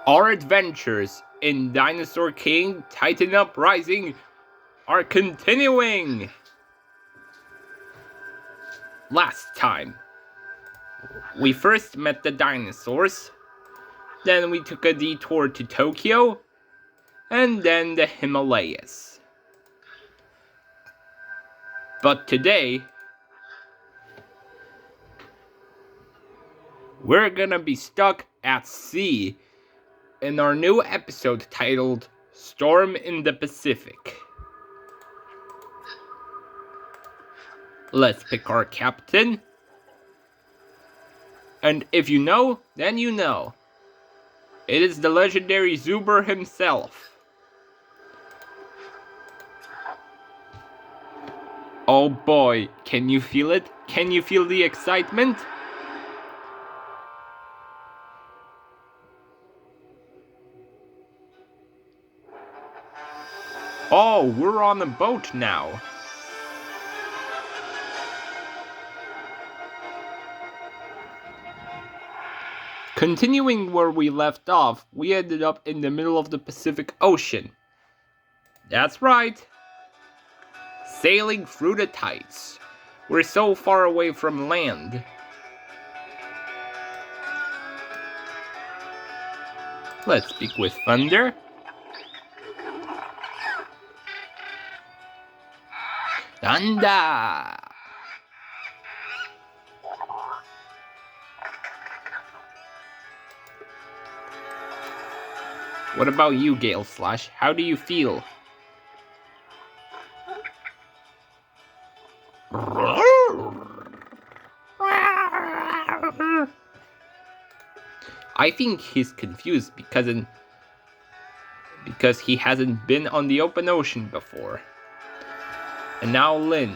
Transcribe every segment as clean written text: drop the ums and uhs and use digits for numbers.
Our adventures in Dinosaur King Titan Uprising are continuing! Last time, we first met the dinosaurs, then we took a detour to Tokyo, and then the Himalayas. But today, we're gonna be stuck at sea in our new episode titled Storm in the Pacific. Let's pick our captain. And if you know, then you know. It is the legendary Zuber himself. Oh boy, can you feel it? Can you feel the excitement? Oh, we're on a boat now. Continuing where we left off, we ended up in the middle of the Pacific Ocean. That's right. Sailing through the tides. We're so far away from land. Let's speak with thunder. Thunder! What about you, Gale Slash? How do you feel? I think he's confused because he hasn't been on the open ocean before. And now Lind.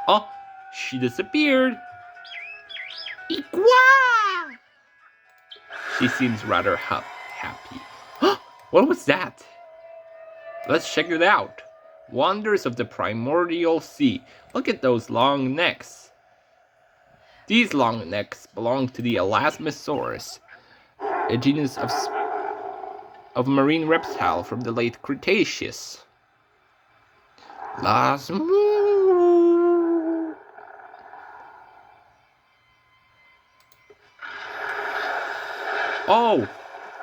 Oh, she disappeared. Ikwa! She seems rather happy. What was that? Let's check it out. Wonders of the primordial sea. Look at those long necks. These long necks belong to the Elasmosaurus, a genus of marine reptile from the late Cretaceous. Oh,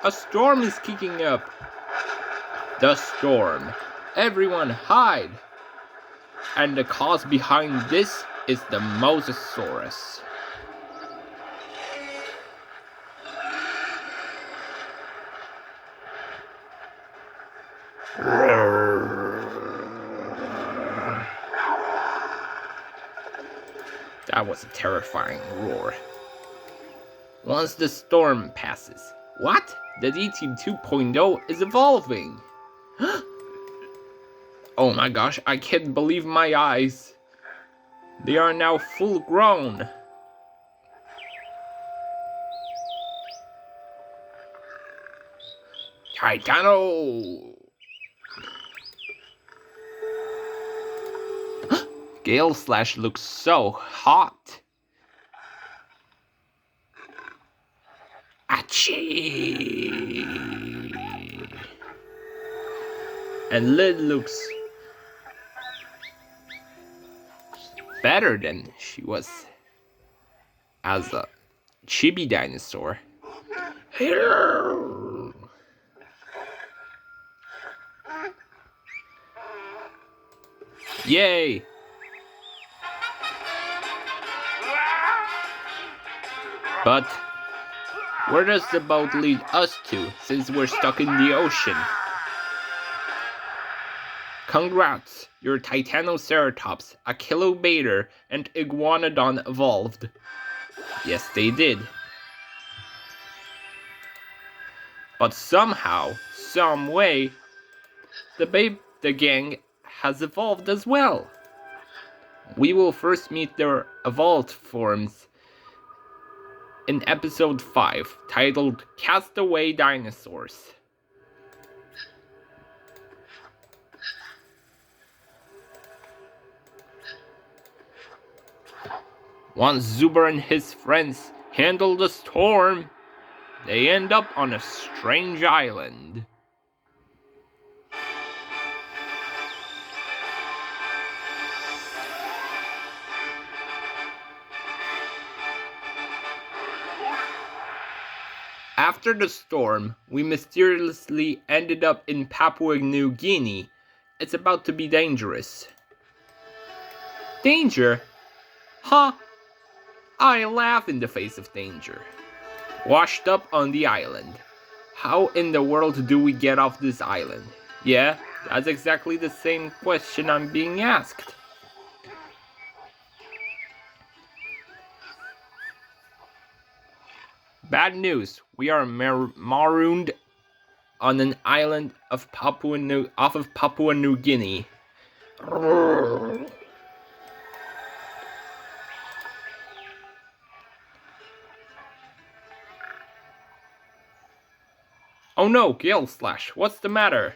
a storm is kicking up. The storm. Everyone hide. And the cause behind this is the Mosasaurus. That was a terrifying roar. Once the storm passes. What? The D-Team 2.0 is evolving. Oh my gosh, I can't believe my eyes. They are now full grown. Titano! Gale Slash looks so hot. Achoo! And Lid looks better than she was as a chibi dinosaur. Yay! But where does the boat lead us to, since we're stuck in the ocean? Congrats, your Titanoceratops, Achillobator, and Iguanodon evolved. Yes, they did. But somehow, some way, the gang has evolved as well. We will first meet their evolved forms in episode 5, titled Castaway Dinosaurs. Once Zuber and his friends handle the storm, they end up on a strange island. After the storm, we mysteriously ended up in Papua New Guinea. It's about to be dangerous. Danger? Huh? I laugh in the face of danger. Washed up on the island. How in the world do we get off this island? Yeah, that's exactly the same question I'm being asked. Bad news, we are marooned on an island of Papua New Guinea. Oh no, Gale Slash, what's the matter?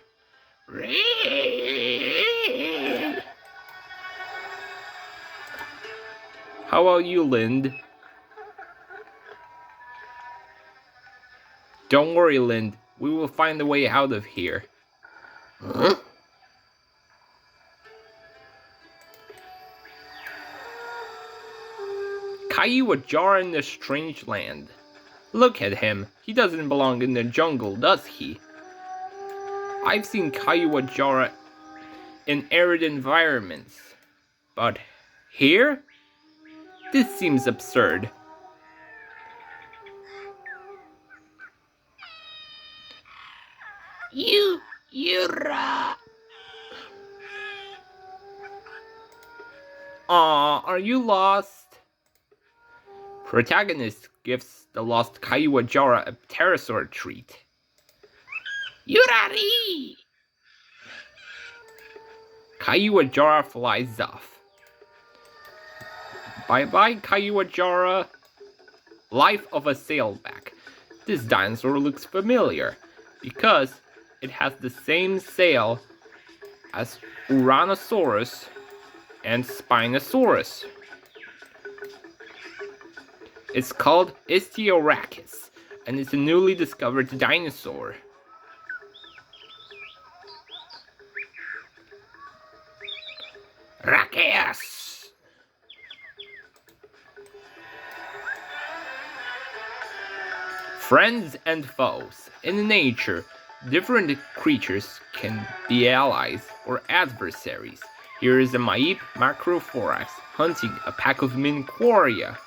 How about you, Lind? Don't worry, Lind. We will find a way out of here. Huh? Kaiwa Jar in the strange land. Look at him. He doesn't belong in the jungle, does he? I've seen Kaiwa Jara in arid environments. But here? This seems absurd. Yura. Aw, are you lost? Protagonist gives the lost Kaiwa Jara a pterosaur treat. Yurari! Kaiwa Jara flies off. Bye-bye, Kaiwa Jara. Life of a sailback. This dinosaur looks familiar because it has the same sail as Uranosaurus and Spinosaurus. It's called Istiorachis, and it's a newly discovered dinosaur. Racheus! Friends and foes. In nature, different creatures can be allies or adversaries. Here is a Maip Macrophorax hunting a pack of Minquaria.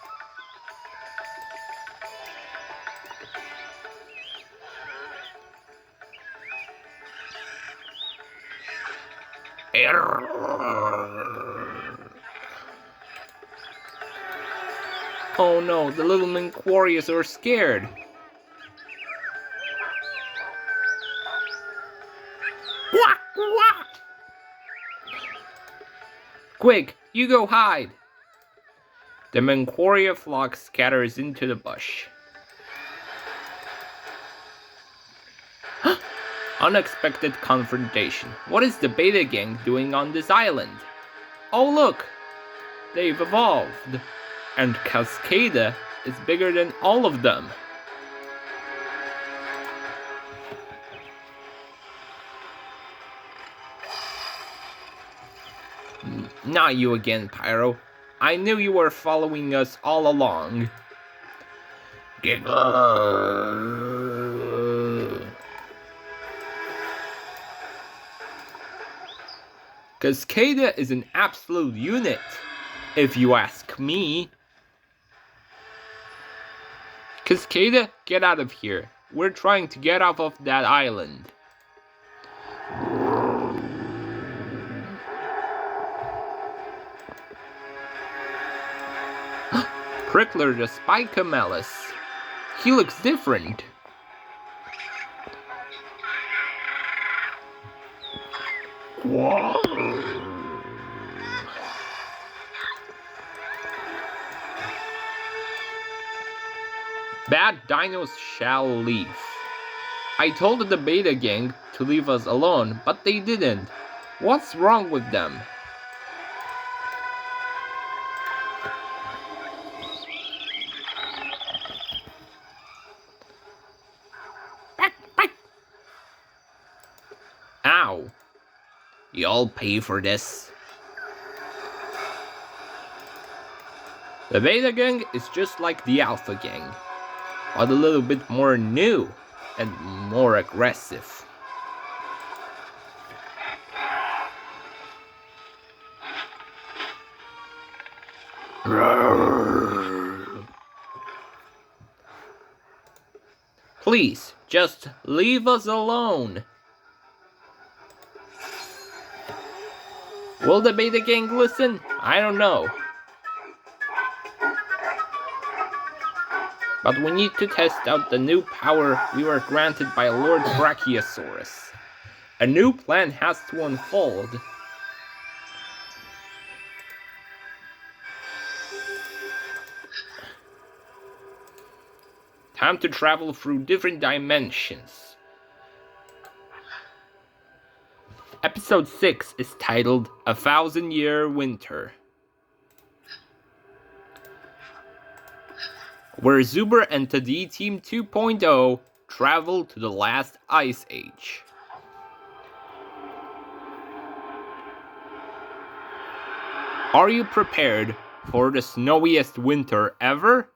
Oh no, the little Minquarias are scared. Quick, you go hide! The Minquaria flock scatters into the bush. Unexpected confrontation. What is the Beta Gang doing on this island? Oh look! They've evolved. And Cascada is bigger than all of them. Not you again, Pyro. I knew you were following us all along. Cascada is an absolute unit, if you ask me. Cascada, get out of here. We're trying to get off of that island. Prickler the Spicamelus. He looks different. Whoa. Bad dinos shall leave. I told the Beta Gang to leave us alone, but they didn't. What's wrong with them? We all pay for this. The Beta Gang is just like the Alpha Gang, but a little bit more new and more aggressive. Please, just leave us alone. Will the Beta Gang listen? I don't know. But we need to test out the new power we were granted by Lord Brachiosaurus. A new plan has to unfold. Time to travel through different dimensions. Episode 6 is titled 1,000-Year Winter, where Zuber and Tadi Team 2.0 travel to the last ice age. Are you prepared for the snowiest winter ever?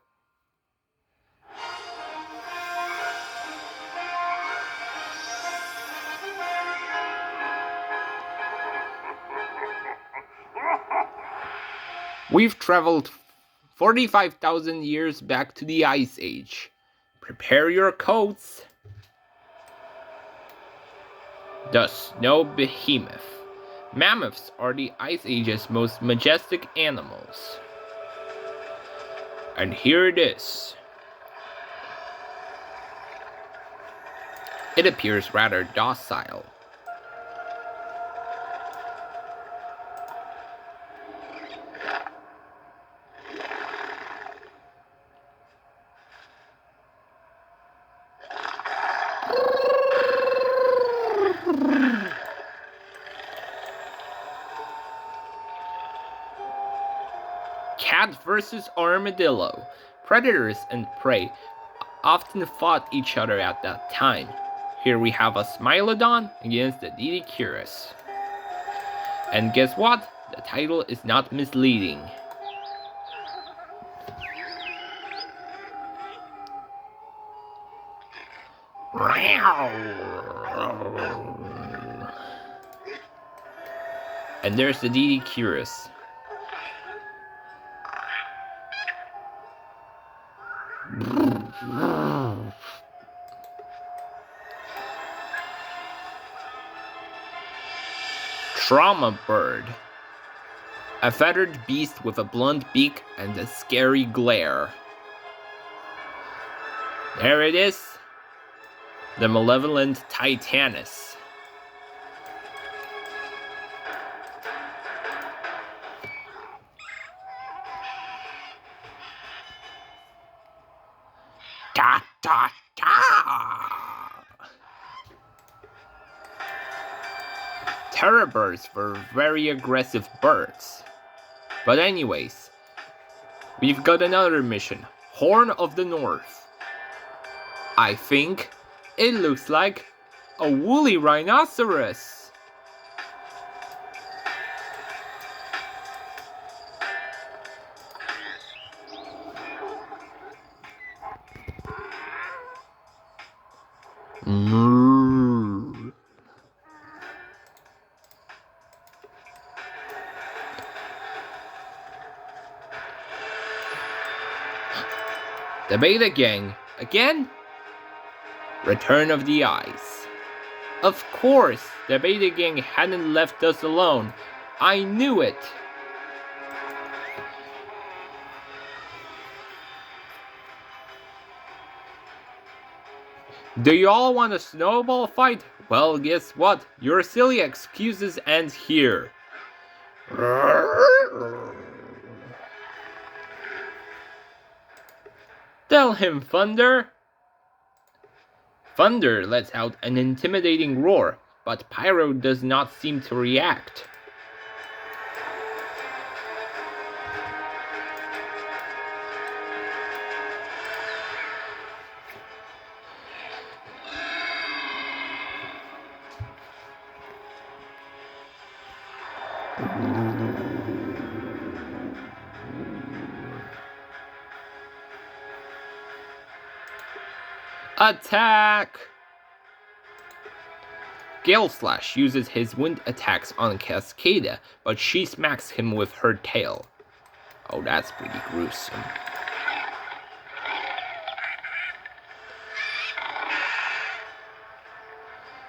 We've traveled 45,000 years back to the Ice Age. Prepare your coats. The Snow Behemoth. Mammoths are the Ice Age's most majestic animals. And here it is. It appears rather docile. Cat versus armadillo. Predators and prey often fought each other at that time. Here we have a Smilodon against a Didicurus. And guess what? The title is not misleading. And there's the Didicurus. Trauma bird. A feathered beast with a blunt beak and a scary glare. There it is. The malevolent Titanus. Da da da! Terror birds were very aggressive birds. But anyways, we've got another mission. Horn of the North. I think it looks like a woolly rhinoceros. The Beta Gang, again? Return of the Ice. Of course, the Beta Gang hadn't left us alone. I knew it. Do you all want a snowball fight? Well, guess what? Your silly excuses end here. Tell him, Thunder! Thunder lets out an intimidating roar, but Pyro does not seem to react. Attack! Gale Slash uses his wind attacks on Cascada, but she smacks him with her tail. Oh, that's pretty gruesome.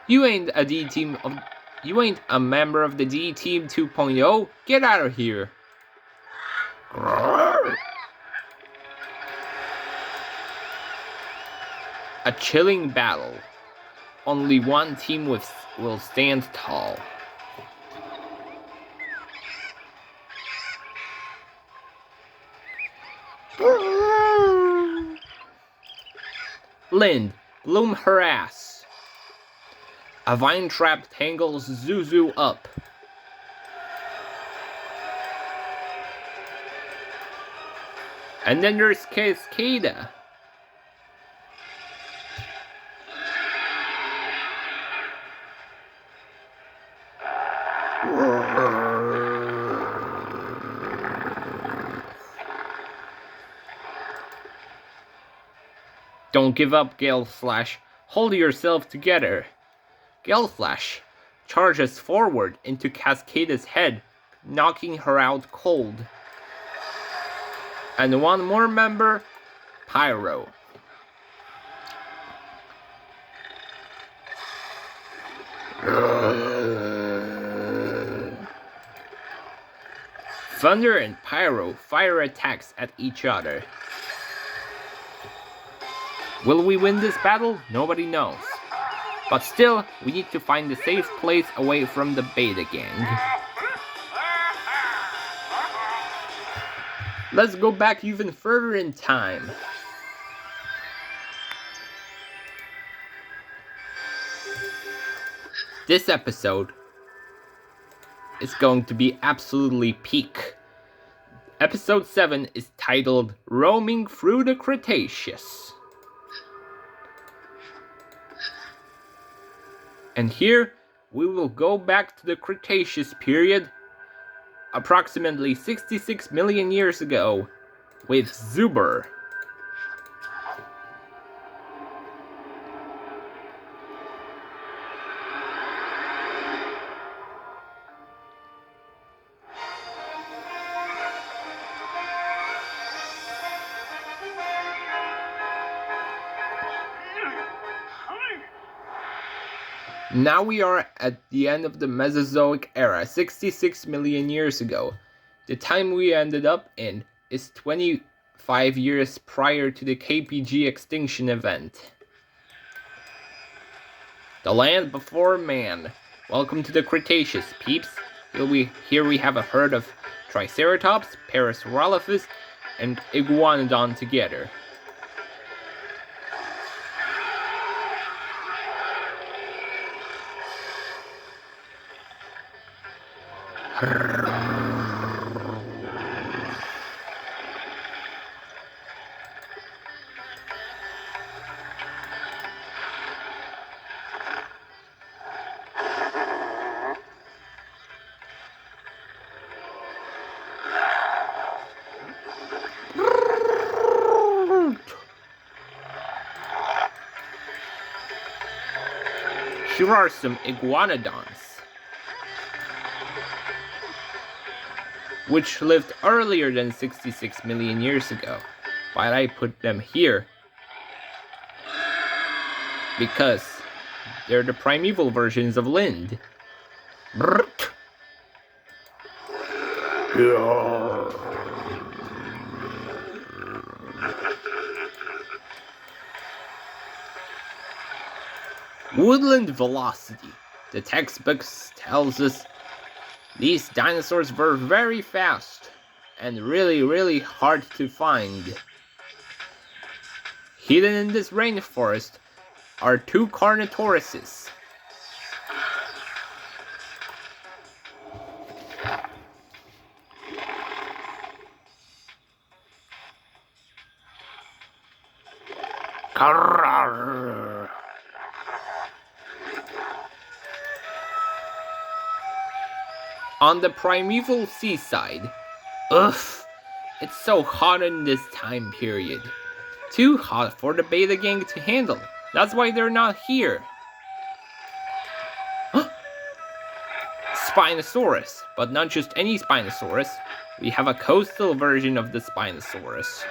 You ain't a member of the D Team 2.0. Get out of here. A chilling battle. Only one team will stand tall. Lind, bloom her ass. A vine trap tangles Zuzu up. And then there's Cascada. Don't give up, Gale Slash. Hold yourself together. Gale Slash charges forward into Cascada's head, knocking her out cold. And one more member, Pyro. Thunder and Pyro fire attacks at each other. Will we win this battle? Nobody knows. But still, we need to find a safe place away from the Beta Gang. Let's go back even further in time. This episode is going to be absolutely peak. Episode 7 is titled Roaming Through the Cretaceous. And here, we will go back to the Cretaceous period, approximately 66 million years ago, with Zuber. Now we are at the end of the Mesozoic era, 66 million years ago. The time we ended up in is 25 years prior to the KPG extinction event. The land before man. Welcome to the Cretaceous, peeps. Here we have a herd of Triceratops, Parasaurolophus, and Iguanodon together. Here are some iguanodons, which lived earlier than 66 million years ago. But I put them here because they're the primeval versions of Lind. Woodland velocity. The textbooks tells us these dinosaurs were very fast and really hard to find. Hidden in this rainforest are two Carnotauruses. On the primeval seaside. Ugh, it's so hot in this time period. Too hot for the beta gang to handle. That's why they're not here. Spinosaurus, but not just any Spinosaurus. We have a coastal version of the Spinosaurus.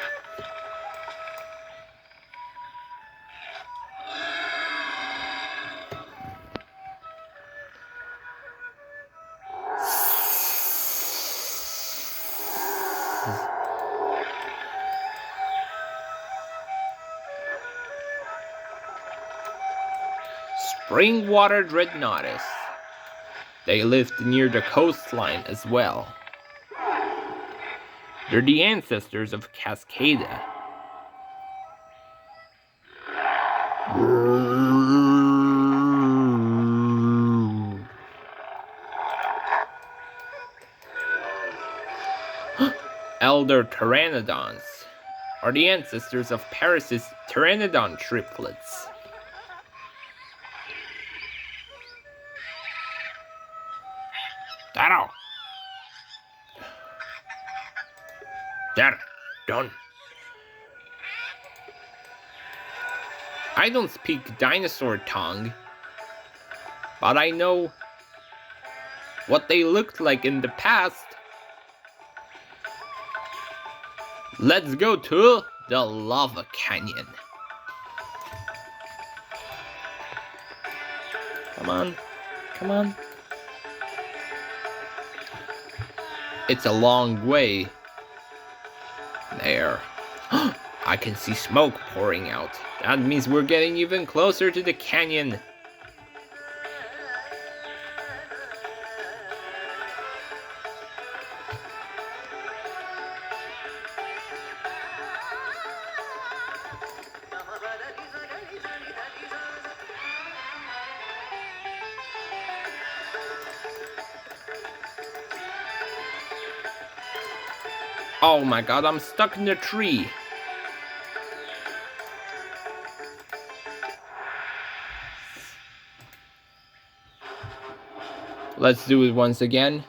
Springwater Dreadnoughtus. They lived near the coastline as well. They're the ancestors of Cascada. Elder Pteranodons are the ancestors of Paris' Pteranodon triplets. Dado! There, done. I don't speak dinosaur tongue, but I know what they looked like in the past. Let's go to the lava canyon. Come on, come on. It's a long way. There. I can see smoke pouring out. That means we're getting even closer to the canyon. Oh my god, I'm stuck in the tree. Let's do it once again.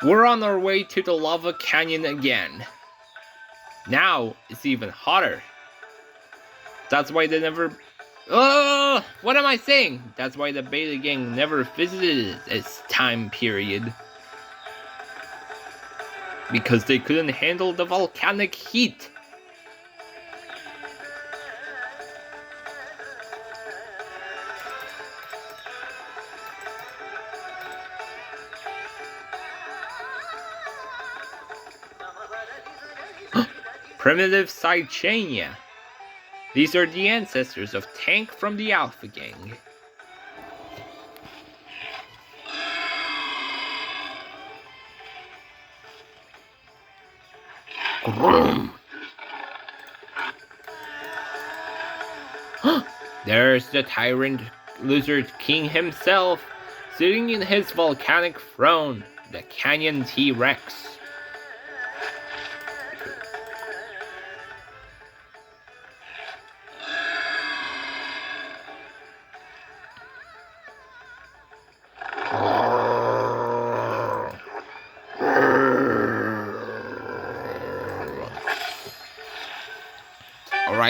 We're on our way to the lava canyon again. Now it's even hotter. That's why they never... Oh, what am I saying? That's why the beta gang never visited this time period. Because they couldn't handle the volcanic heat. Primitive Sidechania. These are the ancestors of Tank from the Alpha Gang. There's the tyrant lizard king himself, sitting in his volcanic throne, the Canyon T-Rex.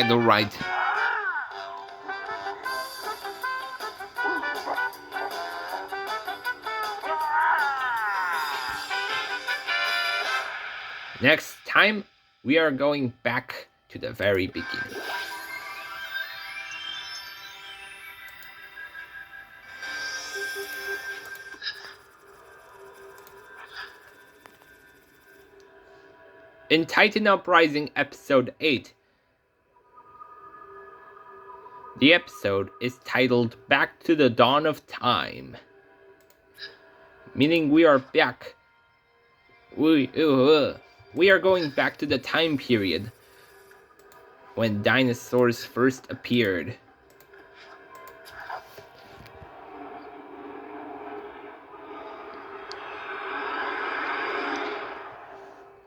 Alright. Next time, we are going back to the very beginning. In Titan Uprising Episode 8, the episode is titled Back to the Dawn of Time, meaning we are back. We are going back to the time period when dinosaurs first appeared.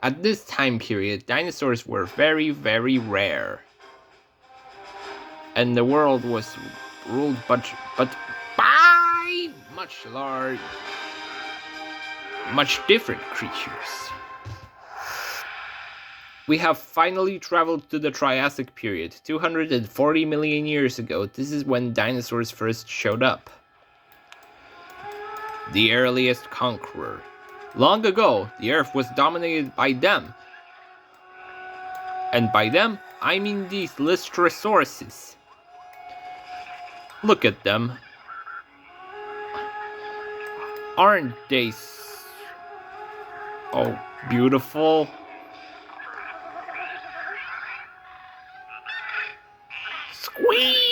At this time period, dinosaurs were very, very rare. And the world was ruled but by much different creatures. We have finally traveled to the Triassic period, 240 million years ago. This is when dinosaurs first showed up. The earliest conqueror. Long ago, the Earth was dominated by them. And by them, I mean these Lystrosaurus. Look at them. Aren't they so beautiful? Squee!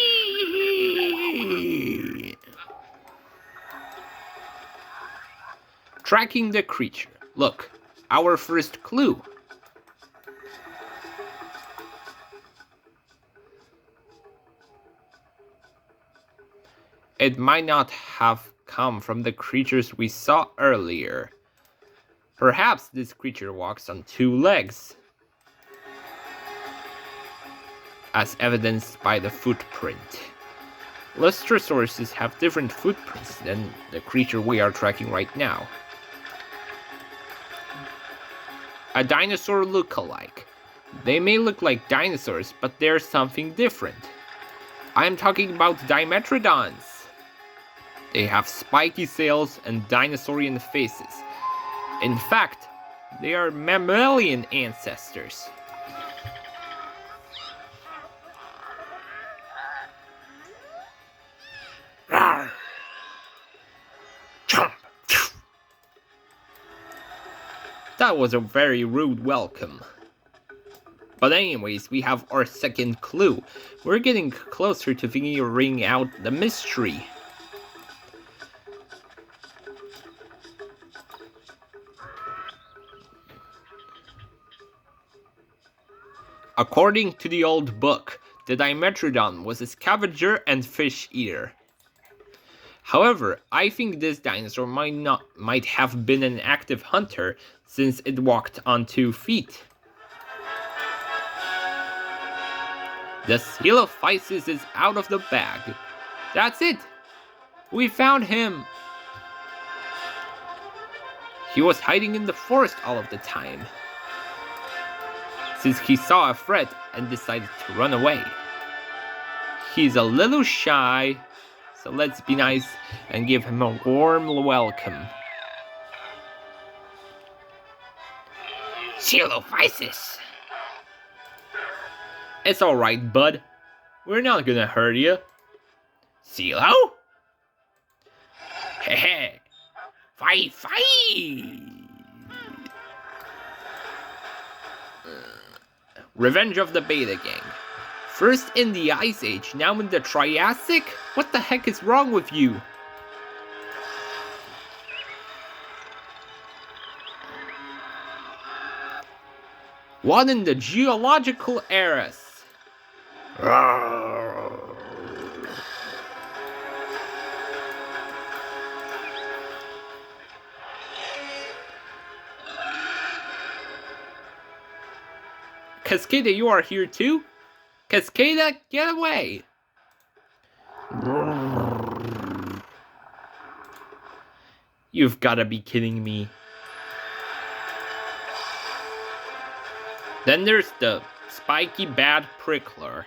Tracking the creature. Look, our first clue. It might not have come from the creatures we saw earlier. Perhaps this creature walks on two legs, as evidenced by the footprint. Lystrosaurus have different footprints than the creature we are tracking right now. A dinosaur look-alike. They may look like dinosaurs, but they're something different. I'm talking about Dimetrodons. They have spiky sails and dinosaurian faces. In fact, they are mammalian ancestors. Rawr. That was a very rude welcome. But anyways, we have our second clue. We're getting closer to figuring out the mystery. According to the old book, the Dimetrodon was a scavenger and fish eater. However, I think this dinosaur might have been an active hunter since it walked on 2 feet. The Coelophysis is out of the bag. That's it! We found him! He was hiding in the forest all of the time, since he saw a threat and decided to run away. He's a little shy, so let's be nice and give him a warm welcome. Coelophysis! It's alright, bud. We're not gonna hurt you. Coelo? Hehe. Fight! Revenge of the Beta Gang. First in the Ice Age, now in the Triassic? What the heck is wrong with you? What in the geological eras? Cascada, you are here too? Cascada, get away! You've gotta be kidding me. Then there's the spiky bad prickler.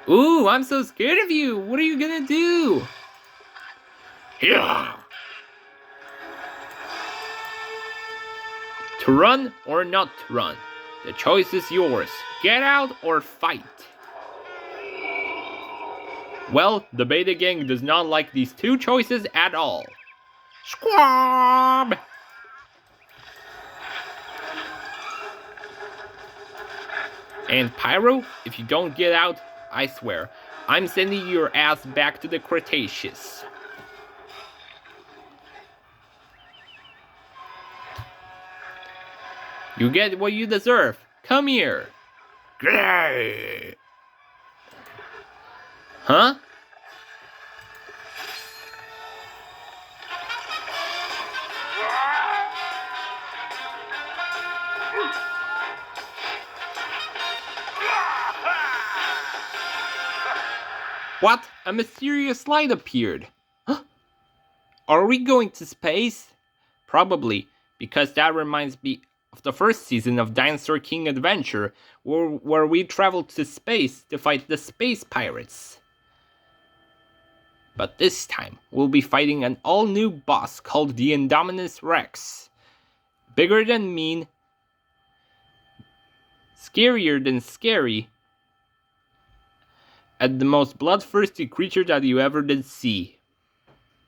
Ooh, I'm so scared of you. What are you gonna do? Yeah. To run or not to run? The choice is yours. Get out or fight. Well, the Beta Gang does not like these two choices at all. Squab! And Pyro, if you don't get out, I swear, I'm sending your ass back to the Cretaceous. You get what you deserve. Come here. Huh? What? A mysterious light appeared. Huh? Are we going to space? Probably, because that reminds me of the first season of Dinosaur King Adventure, where we traveled to space to fight the space pirates. But this time, we'll be fighting an all-new boss called the Indominus Rex. Bigger than mean, scarier than scary, and the most bloodthirsty creature that you ever did see.